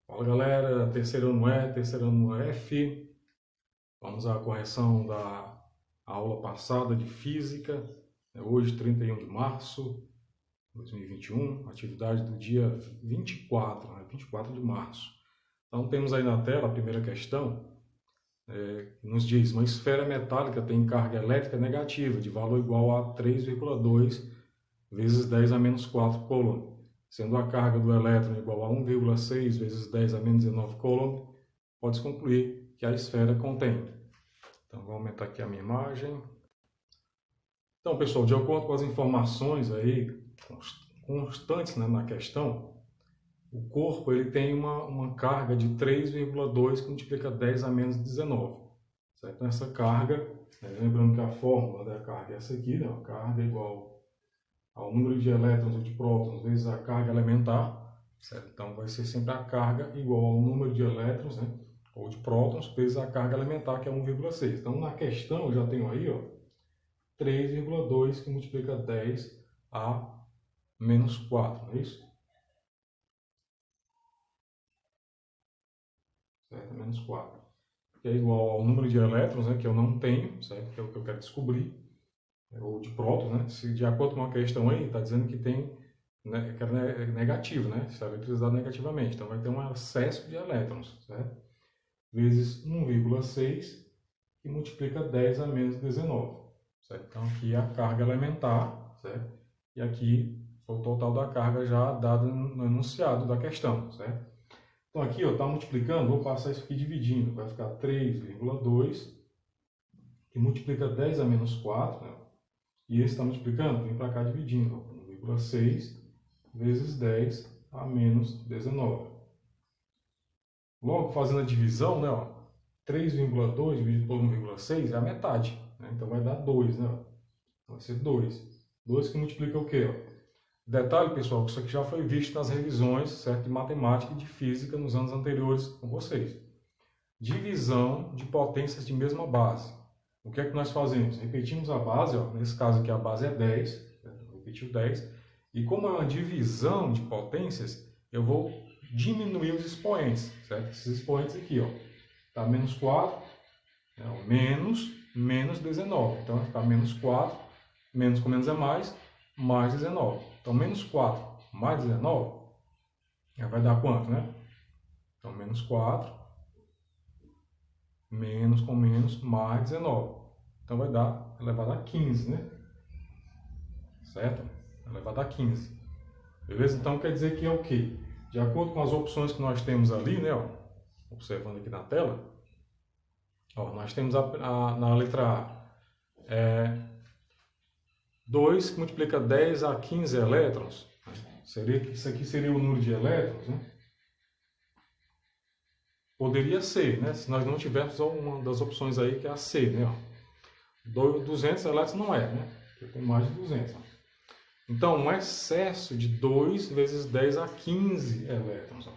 Fala galera, terceiro ano E, terceiro ano F. Vamos à correção da aula passada de Física. Hoje, 31 de março de 2021, atividade do dia 24, 24 de março. Então temos aí na tela a primeira questão, que nos diz: uma esfera metálica tem carga elétrica negativa de valor igual a 3,2 vezes 10 a menos 4 coulomb, sendo a carga do elétron igual a 1,6 vezes 10 a menos 19 coulomb, pode-se concluir que a esfera contém. Então, vou aumentar aqui a minha imagem. Então, pessoal, de acordo com as informações aí constantes, né, na questão, o corpo ele tem uma carga de 3,2 que multiplica 10 a menos 19. Certo? Então, essa carga, lembrando que a fórmula da carga é essa aqui, né? A carga é igual ao número de elétrons ou de prótons vezes a carga elementar, certo? Então vai ser sempre a carga igual ao número de elétrons, né, ou de prótons vezes a carga elementar, que é 1,6. Então na questão eu já tenho aí, ó, 3,2 que multiplica 10 a menos 4, não é isso? Certo? Menos 4. Que é igual ao número de elétrons, né, que eu não tenho, certo? Que é o que eu quero descobrir, ou de prótons, né? Se de acordo com a questão aí, está dizendo que tem, né, que é negativo, né? Está eletrizado negativamente. Então vai ter um excesso de elétrons, certo? Vezes 1,6, que multiplica 10 a menos 19, certo? Então aqui é a carga elementar, certo? E aqui foi o total da carga já dado no enunciado da questão, certo? Então aqui, ó, está multiplicando, vou passar isso aqui dividindo, vai ficar 3,2, que multiplica 10 a menos 4, né? E esse está multiplicando, vem para cá dividindo, 1,6 vezes 10 a menos 19. Logo, fazendo a divisão, né, ó, 3,2 dividido por 1,6 é a metade, né? Então vai dar 2, né? Vai ser 2. 2 que multiplica o quê? Ó? Detalhe, pessoal, que isso aqui já foi visto nas revisões, certo, de matemática e de física nos anos anteriores com vocês. Divisão de potências de mesma base. O que é que nós fazemos? Repetimos a base, ó, nesse caso aqui a base é 10, certo? Repetiu 10, e como é uma divisão de potências, eu vou diminuir os expoentes, certo? Esses expoentes aqui, ó, tá menos 4, né, ó, menos 19, então vai ficar menos 4, menos com menos é mais 19. Então menos 4 mais 19, vai dar quanto, né? Então menos 4, menos com menos, mais 19. Então vai dar elevado a 15, né? Certo? Elevado a 15. Beleza? Então quer dizer que é o quê? De acordo com as opções que nós temos ali, né? Ó, observando aqui na tela, ó, nós temos na letra A, 2 que multiplica 10 a 15 elétrons. Isso aqui seria o número de elétrons, né? Poderia ser, né? Se nós não tivéssemos uma das opções aí, que é a C, né? 200 elétrons não é, né? Porque tem mais de 200. Ó. Então, um excesso de 2 vezes 10 a 15 elétrons. Ó.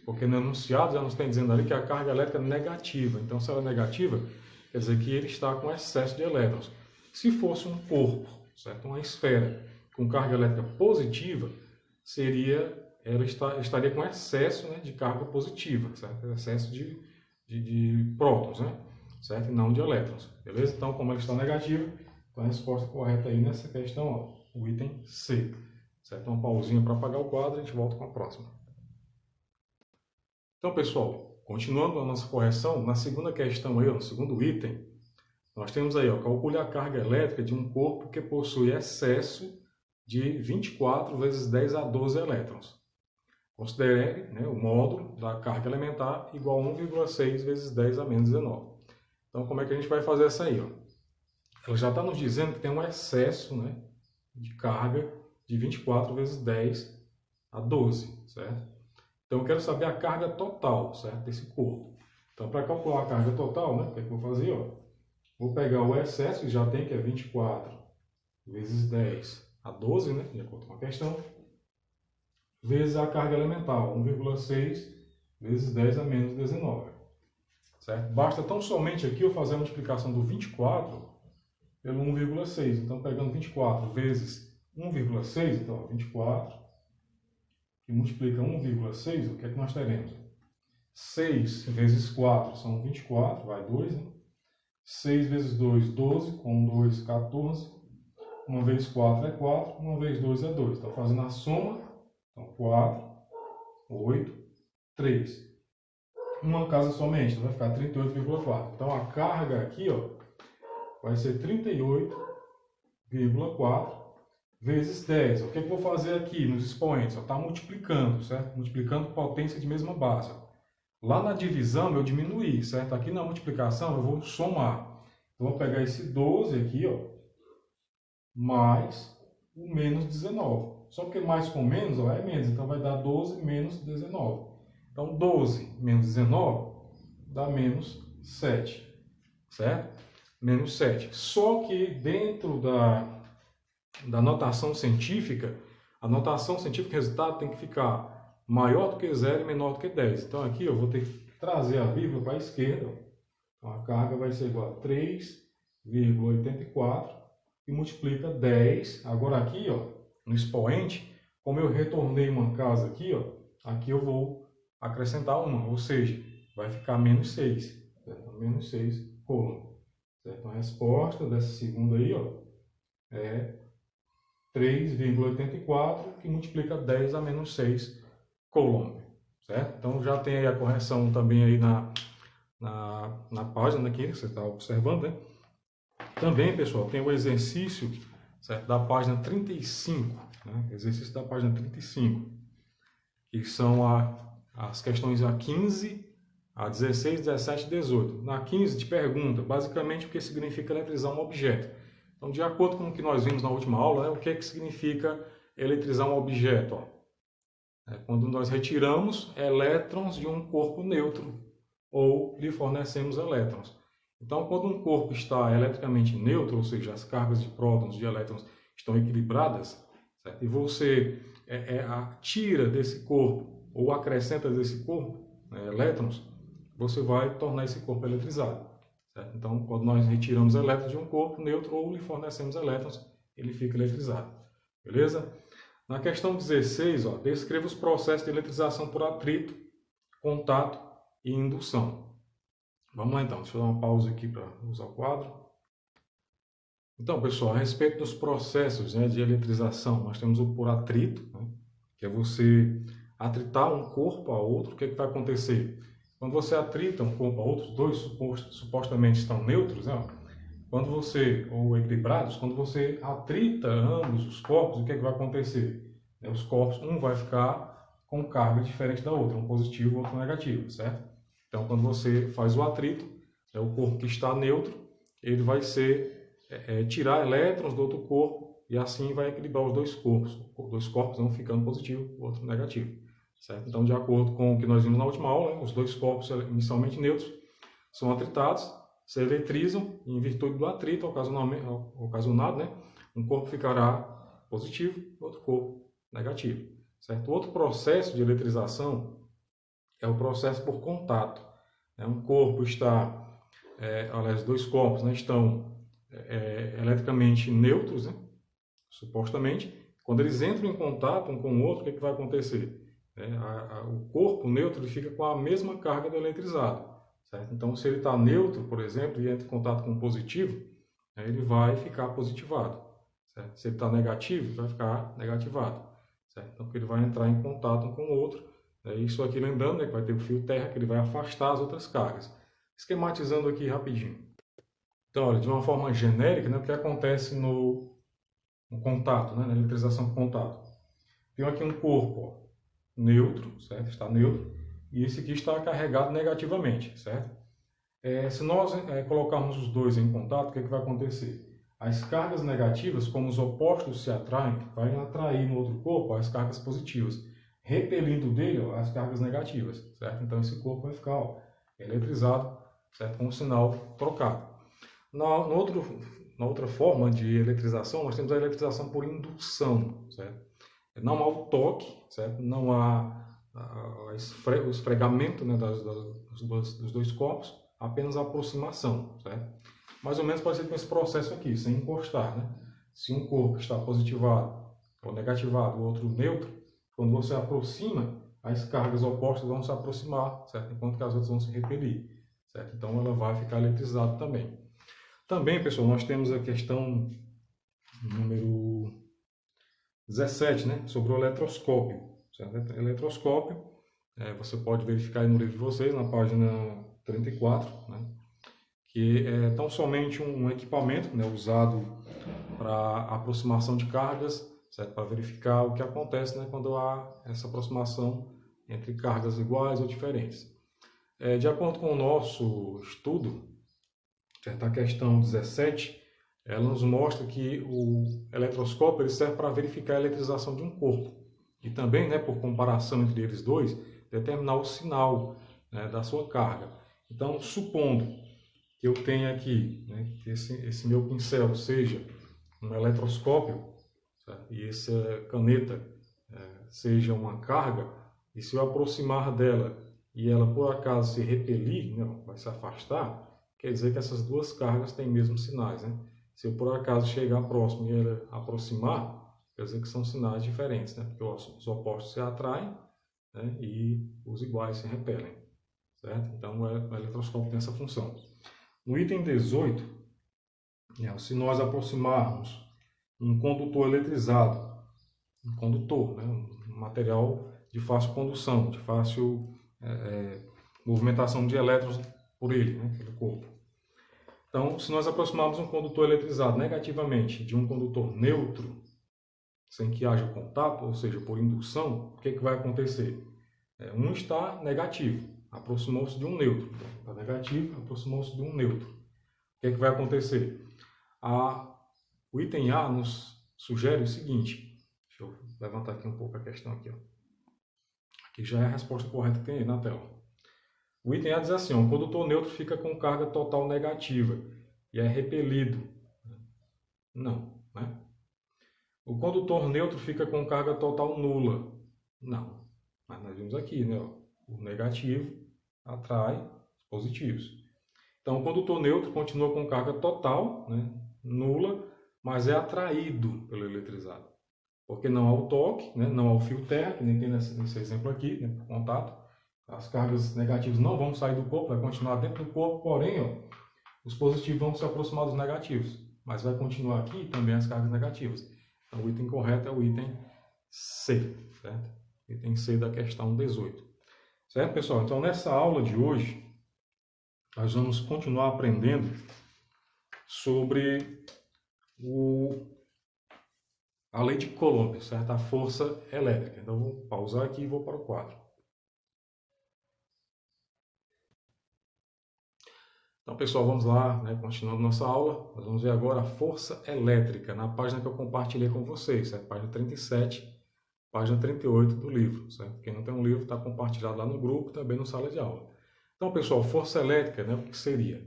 Porque no enunciado já nos tem dizendo ali que a carga elétrica é negativa. Então, se ela é negativa, quer dizer que ele está com excesso de elétrons. Se fosse um corpo, certo? Uma esfera com carga elétrica positiva, ela estaria com excesso, né, de carga positiva, certo? Excesso de prótons, né? Certo? E não de elétrons, beleza? Então, como ela está negativa, então a resposta correta aí nessa questão, ó, o item C, certo? Uma pausinha para apagar o quadro, a gente volta com a próxima. Então, pessoal, continuando a nossa correção, na segunda questão aí, ó, no segundo item, nós temos aí, ó, calcule a carga elétrica de um corpo que possui excesso de 24 vezes 10 a 12 elétrons. Considere, né, o módulo da carga elementar igual a 1,6 vezes 10 a menos 19. Então, como é que a gente vai fazer essa aí? Ó? Ela já está nos dizendo que tem um excesso, né, de carga de 24 vezes 10 a 12, certo? Então, eu quero saber a carga total, certo, desse corpo. Então, para calcular a carga total, né, o que é que eu vou fazer? Ó? Vou pegar o excesso, que já tem, que é 24 vezes 10 a 12, né, de acordo com a questão, vezes a carga elementar, 1,6 vezes 10 a menos 19. Certo? Basta tão somente aqui eu fazer a multiplicação do 24 pelo 1,6. Então, pegando 24 vezes 1,6, então 24, que que multiplica 1,6, o que é que nós teremos? 6 vezes 4 são 24, vai 2, né? 6 vezes 2, 12, com 2, 14. 1 vezes 4 é 4, 1 vezes 2 é 2. Então, fazendo a soma, então 4, 8, 3. Uma casa somente, então vai ficar 38,4. Então, a carga aqui, ó, vai ser 38,4 vezes 10. O que é que eu vou fazer aqui nos expoentes? Está multiplicando, certo? Multiplicando potência de mesma base. Lá na divisão eu diminuí, certo? Aqui na multiplicação eu vou somar. Então, eu vou pegar esse 12 aqui, ó, mais o menos 19. Só porque mais com menos, ó, é menos. Então, vai dar 12 menos 19. Então, 12 menos 19 dá menos 7, certo? Menos 7. Só que dentro da notação científica, a notação científica, o resultado tem que ficar maior do que 0 e menor do que 10. Então, aqui eu vou ter que trazer a vírgula para a esquerda. Então, a carga vai ser igual a 3,84 e multiplica 10. Agora aqui, ó, no expoente, como eu retornei uma casa aqui, ó, aqui eu vou acrescentar uma, ou seja, vai ficar menos 6. Certo? Menos 6 coulomb. Certo? A resposta dessa segunda aí, ó, é 3,84, que multiplica 10 a menos 6 coulomb. Certo? Então já tem aí a correção também aí na página aqui, que você está observando, né? Também, pessoal, tem o exercício, certo, da página 35, né? Exercício da página 35, que são as questões a 15, a 16, 17 e 18. Na 15 te pergunta, basicamente, o que significa eletrizar um objeto. Então, de acordo com o que nós vimos na última aula, né, o que é que significa eletrizar um objeto? Ó? É quando nós retiramos elétrons de um corpo neutro ou lhe fornecemos elétrons. Então, quando um corpo está eletricamente neutro, ou seja, as cargas de prótons e de elétrons estão equilibradas, certo? E você tira desse corpo ou acrescenta desse corpo, né, elétrons, você vai tornar esse corpo eletrizado. Certo? Então, quando nós retiramos elétrons de um corpo neutro ou lhe fornecemos elétrons, ele fica eletrizado. Beleza? Na questão 16, ó, descreva os processos de eletrização por atrito, contato e indução. Vamos lá então, deixa eu dar uma pausa aqui para usar o quadro. Então, pessoal, a respeito dos processos, né, de eletrização, nós temos o por atrito, né, que é você atritar um corpo a outro. O que é que vai acontecer? Quando você atrita um corpo a outro, os dois supostamente estão neutros, né? Quando você, ou equilibrados, quando você atrita ambos os corpos, o que é que vai acontecer? Os corpos, um vai ficar com carga diferente da outra, um positivo e outro negativo, certo? Então, quando você faz o atrito, o corpo que está neutro, ele vai tirar elétrons do outro corpo e assim vai equilibrar os dois corpos. Os dois corpos vão ficando positivo, o outro negativo. Certo? Então, de acordo com o que nós vimos na última aula, os dois corpos inicialmente neutros são atritados, se eletrizam e, em virtude do atrito ocasionado, né, um corpo ficará positivo e outro corpo negativo. Certo? Outro processo de eletrização é o processo por contato. Um corpo está, aliás, dois corpos, né, estão eletricamente neutros, né, supostamente. Quando eles entram em contato um com o outro, o que é que vai acontecer? O corpo neutro ele fica com a mesma carga do eletrizado. Certo? Então, se ele está neutro, por exemplo, e entra em contato com um positivo, ele vai ficar positivado. Certo? Se ele está negativo, vai ficar negativado. Certo? Então, porque ele vai entrar em contato um com o outro. Isso aqui lembrando, né, que vai ter o fio terra, que ele vai afastar as outras cargas. Esquematizando aqui rapidinho. Então, olha, de uma forma genérica, né, o que acontece no contato, né, na eletrização por contato. Tem aqui um corpo, ó, neutro, certo? Está neutro, e esse aqui está carregado negativamente, certo? Se nós colocarmos os dois em contato, o que é que vai acontecer? As cargas negativas, como os opostos se atraem, vai atrair no outro corpo as cargas positivas, repelindo dele, ó, as cargas negativas, certo? Então esse corpo vai ficar, ó, eletrizado, certo? Com o sinal trocado. Na outra forma de eletrização, nós temos a eletrização por indução, certo? Não há o toque, certo? Não há o esfregamento, né, dos dois corpos, apenas a aproximação, certo? Mais ou menos parecido com esse processo aqui, sem encostar, né? Se um corpo está positivado ou negativado, o outro neutro, quando você aproxima, as cargas opostas vão se aproximar, certo? Enquanto que as outras vão se repelir, certo? Então ela vai ficar eletrizada também. Também, pessoal, nós temos a questão número 17, né? Sobre o eletroscópio, certo? Eletroscópio, você pode verificar aí no livro de vocês, na página 34, né? Que é tão somente um equipamento, né, usado para aproximação de cargas, certo? Para verificar o que acontece, né, quando há essa aproximação entre cargas iguais ou diferentes. De acordo com o nosso estudo, certo? A questão 17, ela nos mostra que o eletroscópio ele serve para verificar a eletrização de um corpo e também, né, por comparação entre eles dois, determinar o sinal, né, da sua carga. Então, supondo que eu tenha aqui, né, que esse meu pincel seja um eletroscópio, certo? E essa caneta seja uma carga, e se eu aproximar dela e ela por acaso se repelir, né, vai se afastar, quer dizer que essas duas cargas têm mesmos sinais, né? Se eu por acaso chegar próximo e ela aproximar, quer dizer que são sinais diferentes, né? Porque os opostos se atraem, né, e os iguais se repelem, certo? Então o eletroscópio tem essa função. No item 18, se nós aproximarmos um condutor eletrizado, um condutor, né, um material de fácil condução, de fácil movimentação de elétrons por ele, né, pelo corpo. Então, se nós aproximarmos um condutor eletrizado negativamente de um condutor neutro, sem que haja contato, ou seja, por indução, o que vai acontecer? Um está negativo, aproximou-se de um neutro. Então, está negativo, aproximou-se de um neutro. O que vai acontecer? O item A nos sugere o seguinte. Deixa eu levantar aqui um pouco a questão aqui. Aqui já é a resposta correta que tem aí na tela. O item A diz assim: o condutor neutro fica com carga total negativa e é repelido. Não, né? O condutor neutro fica com carga total nula. Não. Mas nós vimos aqui, né? O negativo atrai os positivos. Então, o condutor neutro continua com carga total, né, nula, mas é atraído pelo eletrizado. Porque não há o toque, né, não há o fio terra, que nem tem nesse exemplo aqui, né, por contato. As cargas negativas não vão sair do corpo, vai continuar dentro do corpo, porém, os positivos vão se aproximar dos negativos. Mas vai continuar aqui também as cargas negativas. Então, o item correto é o item C, certo? Item C da questão 18. Certo, pessoal? Então, nessa aula de hoje, nós vamos continuar aprendendo sobre a lei de Coulomb, certo? A força elétrica. Então, vou pausar aqui e vou para o quadro. Então, pessoal, vamos lá, né? Continuando nossa aula. Nós vamos ver agora a força elétrica, na página que eu compartilhei com vocês, certo? Página 37, página 38 do livro, certo? Quem não tem um livro está compartilhado lá no grupo e também no sala de aula. Então, pessoal, força elétrica, né? O que seria?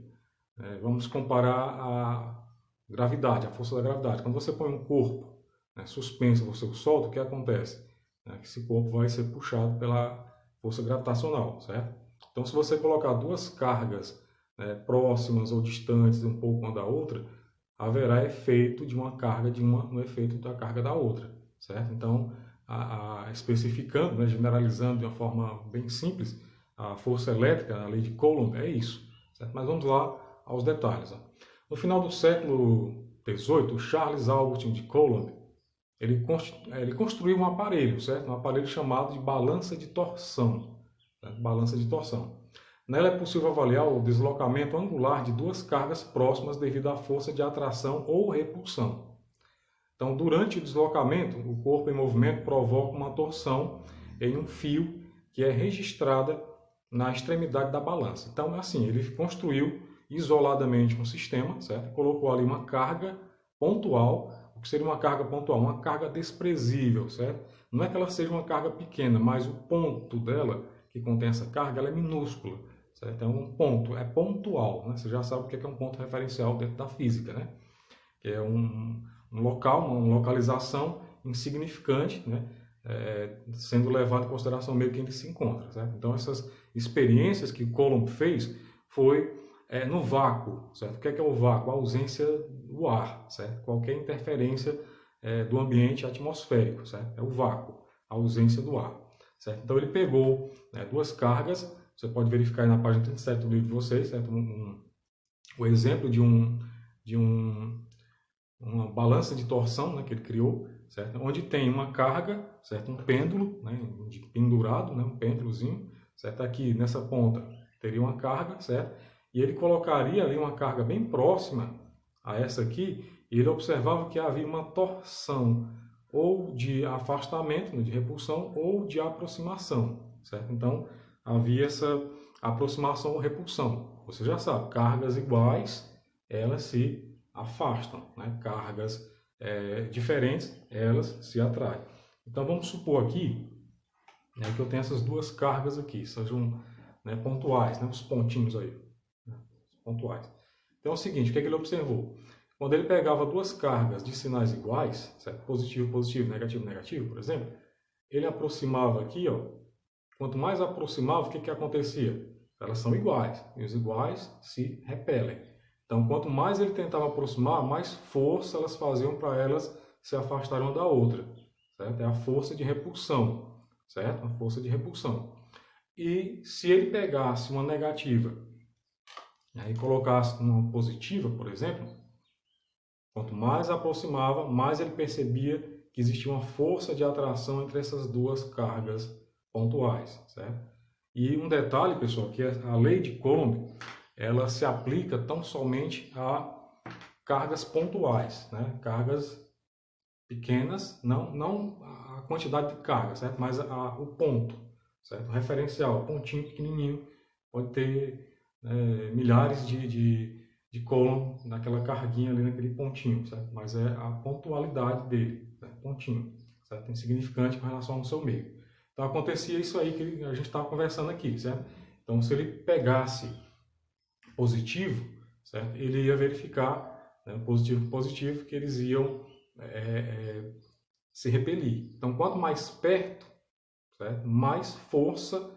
Vamos comparar a gravidade, a força da gravidade. Quando você põe um corpo, né, suspenso, você o solta, o que acontece? Esse corpo vai ser puxado pela força gravitacional, certo? Então, se você colocar duas cargas, né, próximas ou distantes um pouco uma da outra, haverá efeito de uma carga no efeito da carga da outra, certo? Então, especificando, né, generalizando de uma forma bem simples, a força elétrica, a lei de Coulomb, é isso, certo? Mas vamos lá aos detalhes. No final do século XVIII, Charles Augustin de Coulomb, ele construiu um aparelho, certo? Um aparelho chamado de balança de torção, certo? Balança de torção. Nela é possível avaliar o deslocamento angular de duas cargas próximas devido à força de atração ou repulsão. Então, durante o deslocamento, o corpo em movimento provoca uma torção em um fio que é registrada na extremidade da balança. Então, assim, ele construiu isoladamente um sistema, certo? Colocou ali uma carga pontual. O que seria uma carga pontual? Uma carga desprezível, certo? Não é que ela seja uma carga pequena, mas o ponto dela, que contém essa carga, ela é minúscula, certo? É um ponto, é pontual, né? Você já sabe o que é um ponto referencial dentro da física, né? Que é um local, uma localização insignificante, né? Sendo levado em consideração o meio que ele se encontra, certo? Então, essas experiências que Coulomb fez foi no vácuo, certo? O que é o vácuo? A ausência do ar, certo? Qualquer interferência do ambiente atmosférico, certo? É o vácuo. ausência do ar, certo? Então ele pegou, né, duas cargas, você pode verificar aí na página 37 do livro de vocês, certo? O exemplo de uma balança de torção, né, que ele criou, certo? Onde tem uma carga, certo? Um pêndulo, né, de pendurado, né, um pêndulozinho, certo? Aqui nessa ponta teria uma carga, certo? E ele colocaria ali uma carga bem próxima a essa aqui, e ele observava que havia uma torção, ou de afastamento, de repulsão, ou de aproximação, certo? Então, havia essa aproximação ou repulsão. Você já sabe, cargas iguais, elas se afastam, né? Cargas diferentes, elas se atraem. Então, vamos supor aqui, né, que eu tenho essas duas cargas aqui, sejam, né, pontuais, né, os pontinhos aí, né, pontuais. Então, é o seguinte, o que é que ele observou? Quando ele pegava duas cargas de sinais iguais, certo? Positivo, positivo, negativo, negativo, por exemplo, ele aproximava aqui, ó, quanto mais aproximava, o que acontecia? Elas são iguais, e os iguais se repelem. Então, quanto mais ele tentava aproximar, mais força elas faziam para elas se afastarem uma da outra, certo? É a força de repulsão, certo? A força de repulsão. E se ele pegasse uma negativa, né, e colocasse uma positiva, por exemplo, quanto mais aproximava, mais ele percebia que existia uma força de atração entre essas duas cargas pontuais, certo? E um detalhe, pessoal, que a lei de Coulomb, ela se aplica tão somente a cargas pontuais, né? Cargas pequenas, não a quantidade de carga, certo? Mas o ponto, certo? O referencial, pontinho pequenininho, pode ter milhares de Coulomb naquela carguinha ali, naquele pontinho, certo? Mas é a pontualidade dele, certo? Pontinho, certo? Insignificante com relação ao seu meio. Então acontecia isso aí que a gente estava conversando aqui, certo? Então se ele pegasse positivo, certo? Ele ia verificar, né, positivo positivo, que eles iam se repelir. Então quanto mais perto, certo? Mais força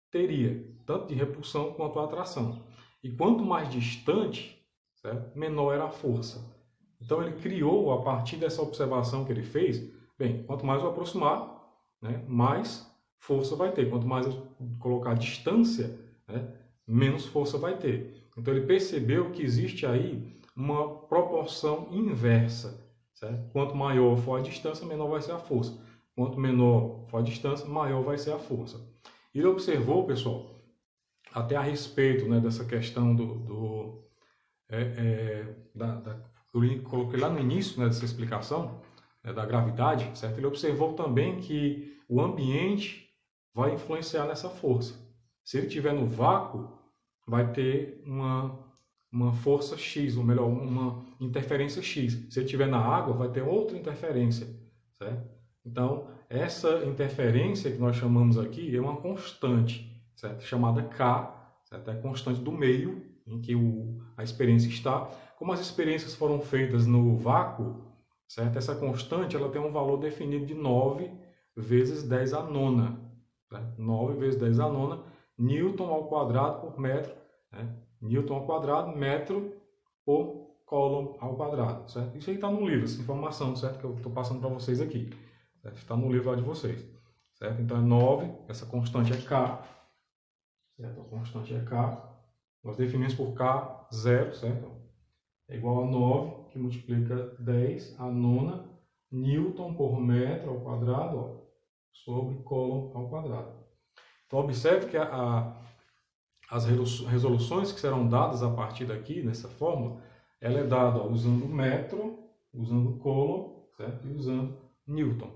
teria, tanto de repulsão quanto atração. E quanto mais distante, certo? Menor era a força. Então ele criou, a partir dessa observação que ele fez, bem, quanto mais eu aproximar, né, mais força vai ter. Quanto mais eu colocar distância, né, menos força vai ter. Então ele percebeu que existe aí uma proporção inversa, certo? Quanto maior for a distância, menor vai ser a força. Quanto menor for a distância, maior vai ser a força. Ele observou, pessoal, até a respeito, né, dessa questão eu coloquei lá no início, né, dessa explicação, da gravidade, certo? Ele observou também que o ambiente vai influenciar nessa força. Se ele estiver no vácuo, vai ter uma força X, ou melhor, uma interferência X. Se ele estiver na água, vai ter outra interferência, certo? Então, essa interferência que nós chamamos aqui é uma constante, certo? Chamada K, certo? É a constante do meio em que a experiência está. Como as experiências foram feitas no vácuo, certo? Essa constante ela tem um valor definido de 9 vezes 10 a nona. Certo? 9 vezes 10 a nona, Newton ao quadrado por metro, né? Newton ao quadrado, metro por Coulomb ao quadrado. Certo? Isso aí está no livro, essa informação, certo? Que eu estou passando para vocês aqui. Certo? Está no livro lá de vocês. Certo? Então é 9, essa constante é K. Certo? A constante é K. Nós definimos por K 0, certo? É igual a 9, que multiplica 10 a nona, Newton por metro ao quadrado, ó, sobre Coulomb ao quadrado. Então observe que as resoluções que serão dadas a partir daqui, nessa fórmula, ela é dada, ó, usando metro, usando Coulomb, certo? E usando Newton.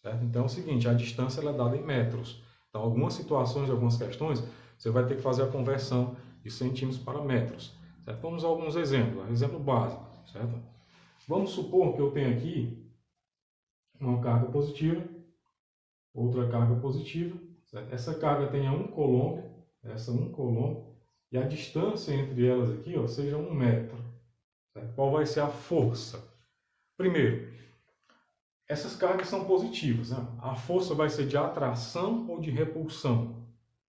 Certo? Então é o seguinte, a distância ela é dada em metros. Então, algumas situações, algumas questões, você vai ter que fazer a conversão de centímetros para metros. Certo? Vamos a alguns exemplos. Exemplo básico. Certo? Vamos supor que eu tenho aqui uma carga positiva, outra carga positiva. Certo? Essa carga tenha 1 Coulomb, essa 1 Coulomb, e a distância entre elas aqui, ó, seja 1 metro. Certo? Qual vai ser a força? Primeiro, essas cargas são positivas, né? A força vai ser de atração ou de repulsão?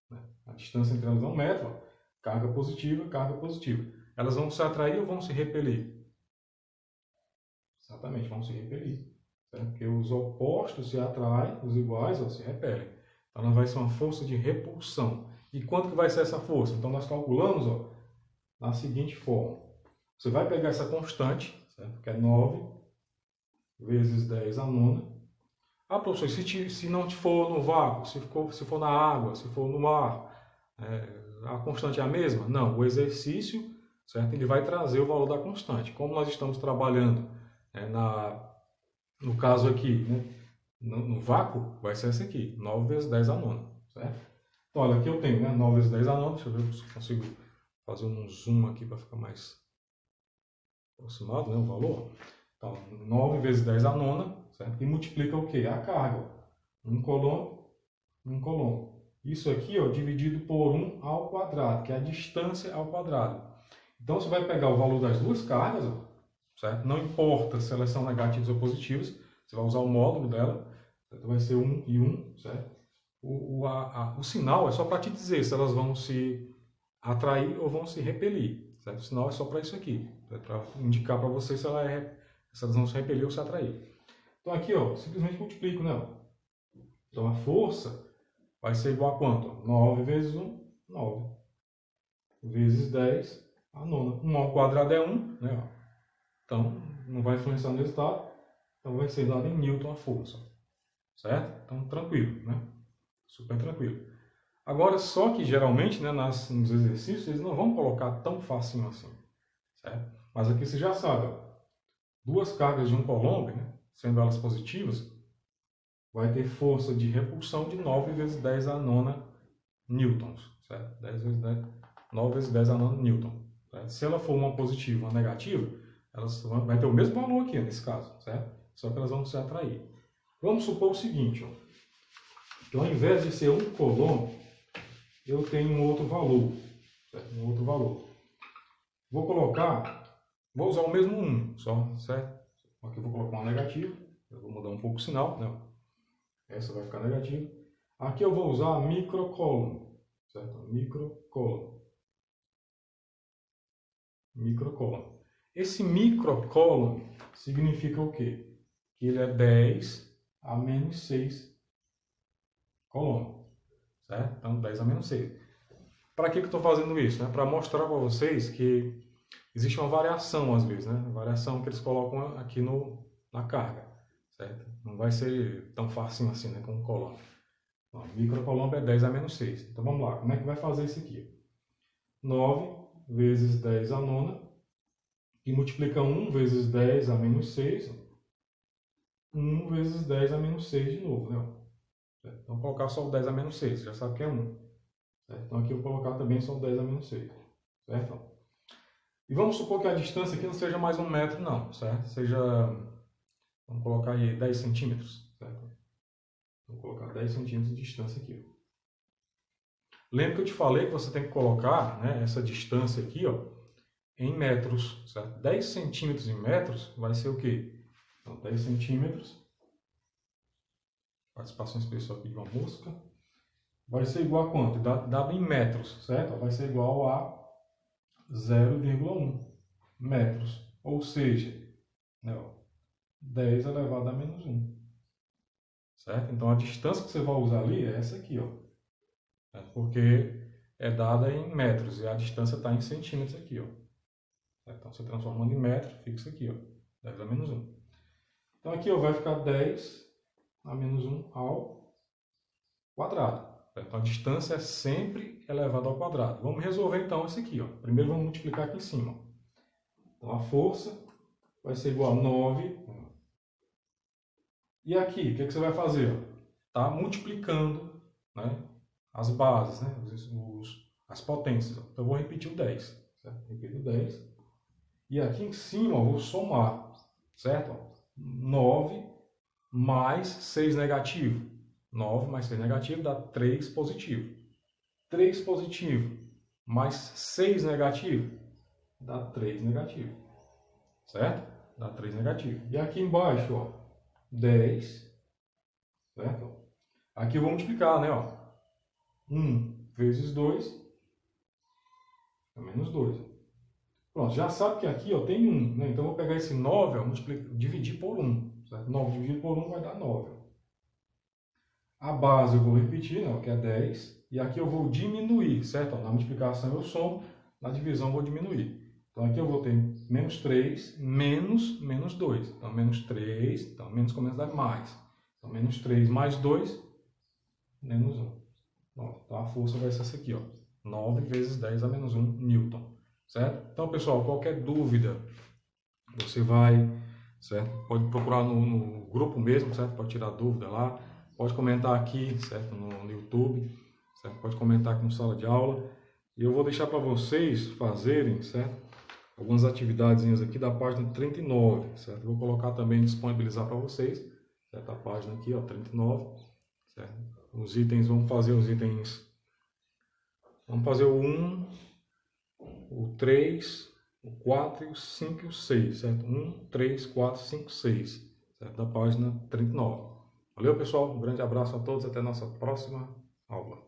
Né? A distância entre elas é 1 metro, ó. Carga positiva, carga positiva. Elas vão se atrair ou vão se repelir? Exatamente, vão se repelir. certo? Porque os opostos se atraem, os iguais se repelem. Então, ela vai ser uma força de repulsão. E quanto que vai ser essa força? Então, nós calculamos da seguinte forma. Você vai pegar essa constante, certo? Que é 9 vezes 10 a nona. Ah, professor, se não for no vácuo, se for na água, se for no ar, a constante é a mesma? Não, o exercício, certo? Ele vai trazer o valor da constante. Como nós estamos trabalhando no caso aqui, né? No vácuo, vai ser esse aqui, 9 vezes 10 a nona, certo? Então, olha, aqui eu tenho, né? 9 vezes 10 a nona, deixa eu ver se eu consigo fazer um zoom aqui para ficar mais aproximado, né? O valor. Então, 9 vezes 10 a nona, certo? E multiplica o quê? A carga. 1 coulomb, 1 coulomb. Isso aqui, dividido por 1 ao quadrado, que é a distância ao quadrado. Então, você vai pegar o valor das duas cargas, certo? Não importa se elas são negativas ou positivas, você vai usar o módulo dela, certo? Vai ser 1 e 1, certo? O sinal é só para te dizer se elas vão se atrair ou vão se repelir, certo? O sinal é só para isso aqui, para indicar para você se elas vão se repelir ou se atrair. Então aqui, simplesmente multiplico, né? Então a força vai ser igual a quanto? 9 vezes 1, 9. Vezes 10 a nona. 1 ao quadrado é 1, né? Então não vai influenciar no resultado. Então vai ser dado em Newton a força. Certo? Então tranquilo, né? Super tranquilo. Agora, só que geralmente, né, nos exercícios, eles não vão colocar tão facinho assim. Certo? Mas aqui você já sabe, duas cargas de 1 coulomb, né, sendo elas positivas, vai ter força de repulsão de 9 vezes 10 a nona newtons. Certo? 9 vezes 10 a nona newton. Certo? Se ela for uma positiva ou uma negativa, elas vai ter o mesmo valor aqui nesse caso. Certo? Só que elas vão se atrair. Vamos supor o seguinte, então, ao invés de ser 1 coulomb, eu tenho um outro valor. Certo? Um outro valor. Vou usar o mesmo 1, só, certo? Aqui eu vou colocar uma negativa, eu vou mudar um pouco o sinal, né? Essa vai ficar negativa. Aqui eu vou usar microcoulomb, certo? Microcoulomb. Esse microcoulomb significa o quê? Que ele é 10 a menos 6 coulomb, certo? Então 10 a menos 6. Para que eu estou fazendo isso? Né? Para mostrar para vocês que existe uma variação às vezes, né? Variação que eles colocam aqui na carga, certo? Não vai ser tão fácil assim, né? Como coulomb. Então, microcoulomb é 10 a menos 6. Então vamos lá, como é que vai fazer isso aqui? 9 vezes 10 a nona, e multiplica 1 vezes 10 a menos 6, 1 vezes 10 a menos 6 de novo, né? Então vou colocar só o 10 a menos 6, já sabe que é 1. Certo? Então aqui eu vou colocar também só o 10 a menos 6. Certo? E vamos supor que a distância aqui não seja mais 1 metro, não. Certo? Seja, vamos colocar aí 10 centímetros. Certo? Vou colocar 10 centímetros de distância aqui. Lembra que eu te falei que você tem que colocar, né, essa distância aqui, em metros. Certo? 10 centímetros em metros vai ser o quê? Então 10 centímetros. Participação especial aqui de uma mosca. Vai ser igual a quanto? Dado em metros, certo? Vai ser igual a 0,1 metros. Ou seja, né, 10 elevado a menos 1. Certo? Então a distância que você vai usar ali é essa aqui, porque é dada em metros e a distância está em centímetros aqui. Então você transformando em metro, fica isso aqui, 10 a menos 1. Então aqui vai ficar 10 a menos 1 ao quadrado. Então a distância é sempre elevada ao quadrado. Vamos resolver então isso aqui. Primeiro vamos multiplicar aqui em cima. Então a força vai ser igual a 9. E aqui, o que você vai fazer? Está multiplicando, né, as bases, né, as potências. Então eu vou repetir o 10. Certo? Repito o 10. E aqui em cima eu vou somar. Certo? 9 mais 6 negativo. 9 mais 6 negativo dá 3 positivo. 3 positivo mais 6 negativo dá 3 negativo. Certo? Dá 3 negativo. E aqui embaixo, 10. Certo? Aqui eu vou multiplicar, né? 1 vezes 2 é menos 2. Pronto, já sabe que aqui tem 1. Né? Então eu vou pegar esse 9 dividir por 1. certo? 9 dividido por 1 vai dar 9. A base eu vou repetir, né, que é 10, e aqui eu vou diminuir, certo? Na multiplicação eu somo, na divisão eu vou diminuir. Então aqui eu vou ter menos 3, menos 2. Então menos 3, então menos começa a dar mais. Então menos 3 mais 2, menos 1. Então a força vai ser essa aqui, ó. 9 vezes 10 a menos 1 newton, certo? Então, pessoal, qualquer dúvida, você vai, certo? Pode procurar no grupo mesmo, certo? Pode tirar dúvida lá. Pode comentar aqui, certo? No YouTube, certo? Pode comentar aqui no sala de aula. E eu vou deixar para vocês fazerem, certo? Algumas atividades aqui da página 39, certo? Vou colocar também, disponibilizar para vocês, certo? A página aqui, ó, 39, certo? Os itens, vamos fazer os itens, vamos fazer o 1, o 3, o 4, o 5 e o 6, certo? 1, 3, 4, 5, 6, certo? Da página 39. Valeu, pessoal, um grande abraço a todos, até a nossa próxima aula.